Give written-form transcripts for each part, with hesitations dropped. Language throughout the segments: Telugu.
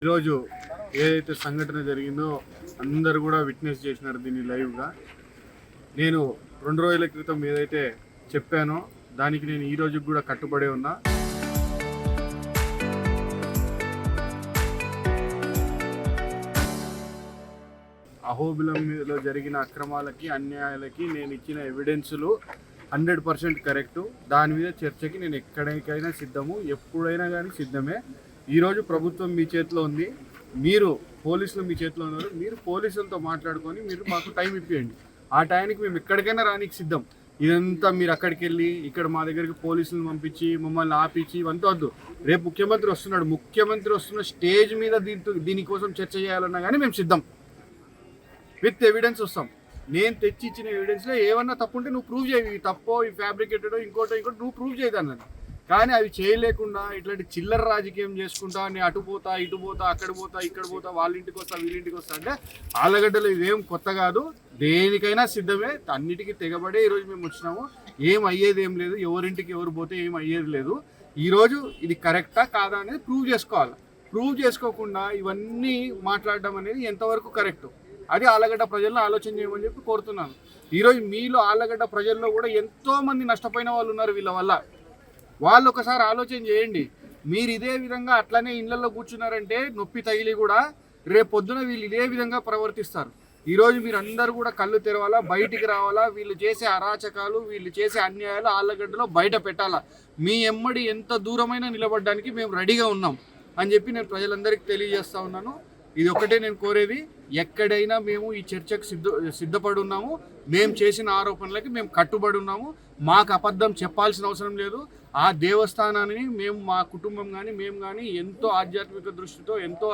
ఈరోజు ఏదైతే సంఘటన జరిగిందో అందరూ కూడా విట్నెస్ చేసినారు దీన్ని లైవ్గా. నేను 2 రోజుల క్రితం ఏదైతే చెప్పానో దానికి నేను ఈ రోజు కూడా కట్టుబడి ఉన్నా. అహోబిలంలో జరిగిన అక్రమాలకి అన్యాయాలకి నేను ఇచ్చిన ఎవిడెన్సులు 100% కరెక్టు. దాని మీద చర్చకి నేను ఎక్కడికైనా సిద్ధము, ఎప్పుడైనా కానీ సిద్ధమే. ఈరోజు ప్రభుత్వం మీ చేతిలో ఉంది, మీరు పోలీసులు మీ చేతిలో ఉన్నారు. మీరు పోలీసులతో మాట్లాడుకొని మీరు మాకు టైం ఇప్పియండి. ఆ టైంకి మేము ఎక్కడికైనా రానికి సిద్ధం. ఇదంతా మీరు అక్కడికి వెళ్ళి ఇక్కడ మా దగ్గరికి పోలీసులను పంపించి మమ్మల్ని ఆపించి ఇవంతా వద్దు. రేపు ముఖ్యమంత్రి వస్తున్నాడు, ముఖ్యమంత్రి వస్తున్న స్టేజ్ మీద దీనికోసం చర్చ చేయాలన్నా కానీ మేము సిద్ధం. విత్ ఎవిడెన్స్ వస్తాం. నేను తెచ్చి ఇచ్చిన ఎవిడెన్స్లో ఏమన్నా తప్పు ఉంటే నువ్వు ప్రూవ్ చేయి. తప్పో ఈ ఫ్యాబ్రికేటెడో ఇంకోటో నువ్వు ప్రూవ్ చేయదన్నాను. కానీ అవి చేయలేకుండా ఇట్లాంటి చిల్లర రాజకీయం చేసుకుంటా నేను అటు పోతా ఇటు పోతా అక్కడ పోతా ఇక్కడ పోతా వాళ్ళ ఇంటికి వస్తా వీళ్ళింటికి వస్తా అంటే ఆలగడ్డలు ఇవేం కొత్త కాదు. దేనికైనా సిద్ధమే, అన్నిటికీ తెగబడే ఈరోజు మేము వచ్చినాము. ఏం అయ్యేది ఏం లేదు, ఎవరింటికి ఎవరు పోతే ఏం అయ్యేది లేదు. ఈరోజు ఇది కరెక్టా కాదా అనేది ప్రూవ్ చేసుకోవాలి. ప్రూవ్ చేసుకోకుండా ఇవన్నీ మాట్లాడడం అనేది ఎంతవరకు కరెక్ట్, అది ఆలగడ్డ ప్రజలను ఆలోచన చేయమని చెప్పి కోరుతున్నాను. ఈరోజు మీలో ఆలగడ్డ ప్రజల్లో కూడా ఎంతోమంది నష్టపోయిన వాళ్ళు ఉన్నారు వీళ్ళ వల్ల. వాళ్ళు ఒకసారి ఆలోచన చేయండి. మీరు ఇదే విధంగా అట్లనే ఇళ్లలో కూర్చున్నారంటే నొప్పి తగిలి కూడా రేపు పొద్దున వీళ్ళు ఇదే విధంగా ప్రవర్తిస్తారు. ఈరోజు మీరు అందరూ కూడా కళ్ళు తెరవాలా, బయటికి రావాలా. వీళ్ళు చేసే అరాచకాలు, వీళ్ళు చేసే అన్యాయాలు ఆళ్ళగడ్డలో బయట పెట్టాలా. మీ ఎమ్మడి ఎంత దూరమైనా నిలబడడానికి మేము రెడీగా ఉన్నాం అని చెప్పి నేను ప్రజలందరికీ తెలియజేస్తా ఉన్నాను. ఇది ఒకటే నేను కోరేది, ఎక్కడైనా మేము ఈ చర్చకు సిద్ధపడి ఉన్నాము. మేము చేసిన ఆరోపణలకి మేము కట్టుబడి ఉన్నాము. మాకు అబద్ధం చెప్పాల్సిన అవసరం లేదు. ఆ దేవస్థానాన్ని మేము మా కుటుంబం కానీ మేము కానీ ఎంతో ఆధ్యాత్మిక దృష్టితో ఎంతో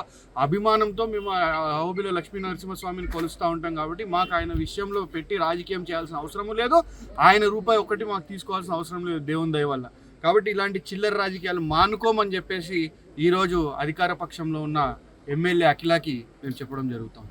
అభిమానంతో మేము అహోబిల లక్ష్మీ నరసింహస్వామిని కొలుస్తూ ఉంటాం. కాబట్టి మాకు ఆయన విషయంలో పెట్టి రాజకీయం చేయాల్సిన అవసరం లేదు. ఆయన రూపాయి ఒకటి మాకు తీసుకోవాల్సిన అవసరం లేదు దేవుని దయ వల్ల. కాబట్టి ఇలాంటి చిల్లర రాజకీయాలు మానుకోమని చెప్పేసి ఈరోజు అధికార పక్షంలో ఉన్న ఎమ్మెల్యే అఖిలకి నేను చెప్పడం జరుగుతాం.